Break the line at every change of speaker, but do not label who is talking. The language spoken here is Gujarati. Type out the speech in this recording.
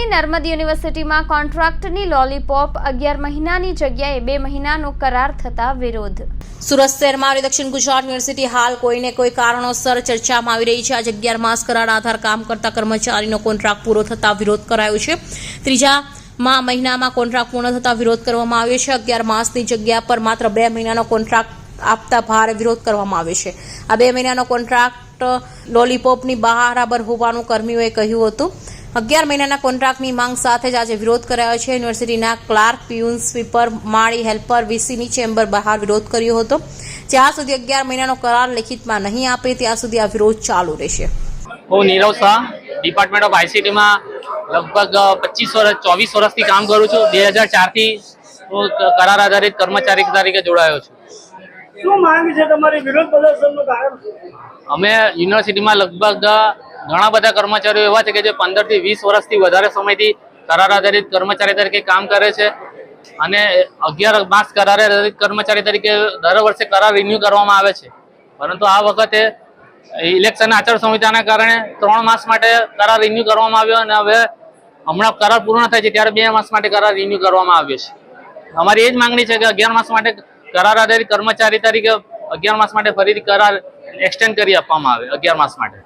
સુરતની નર્મદ યુનિવર્સિટીમાં કોન્ટ્રાક્ટની લોલીપોપ 11 મહિનાની જગ્યાએ 2 મહિનાનો કરાર થતા વિરોધ। સુરત શહેરમાં આવેલી દક્ષિણ ગુજરાત યુનિવર્સિટી હાલ કોઈને કોઈ કારણોસર ચર્ચામાં આવી રહી છે। આજે 11 માસ કરાર આધાર કામ કરતા કર્મચારીનો કોન્ટ્રાક્ટ પૂરો થતા વિરોધ કરાયો છે। ત્રીજા મહિનામાં કોન્ટ્રાક્ટ પૂર્ણ થતા વિરોધ કરવામાં આવ્યો છે। 11 માસની જગ્યા પર માત્ર 2 મહિનાનો કોન્ટ્રાક્ટ આપતા ભારે વિરોધ કરવામાં આવ્યો છે। આ 2 મહિનાનો કોન્ટ્રાક્ટ લોલીપોપની બરાબર હોવાનું કર્મીઓએ કહ્યું હતું। 11 મહિનાના કોન્ટ્રાક્ટની માંગ સાથે જ આજે વિરોધ કરાયો છે। યુનિવર્સિટીના ક્લાર્ક, પ્યુન, સ્વીપર, માળી હેલ્પર, વીસીની ચેમ્બર બહાર વિરોધ કર્યો હતો। જ્યાં સુધી 11 મહિનાનો કરાર લેખિતમાં નહીં આપે ત્યાં સુધી આ વિરોધ ચાલુ રહેશે।
હું નીરવ શાહ ડિપાર્ટમેન્ટ ઓફ આઈસીટીમાં લગભગ 24 વર્ષથી કામ કરું છું। 2004 થી હું કરાર આધારિત કર્મચારી તરીકે જોડાયો છું।
શું માંગ છે તમારી? વિરોધ પ્રદર્શનનું કારણ?
અમે યુનિવર્સિટીમાં લગભગ ઘણા બધા કર્મચારીઓ એવા છે કે જે 15 થી 20 વર્ષથી વધારે સમયથી કરાર આધારિત કર્મચારી તરીકે કામ કરે છે અને 11 માસ કરાર આધારિત કર્મચારી તરીકે દર વર્ષે કરાર રિન્યુ કરવામાં આવે છે। પરંતુ આ વખતે ઇલેક્શન આચારસંહિતાના કારણે 3 માસ માટે કરાર રિન્યુ કરવામાં આવ્યો અને હવે હમણાં કરાર પૂર્ણ થાય છે ત્યારે 2 માસ માટે કરાર રિન્યુ કરવામાં આવ્યો છે। અમારી એ જ માંગણી છે કે 11 માસ માટે કરાર આધારિત કર્મચારી તરીકે 11 માસ માટે ફરીથી કરાર એક્સટેન્ડ કરી આપવામાં આવે 11 માસ માટે।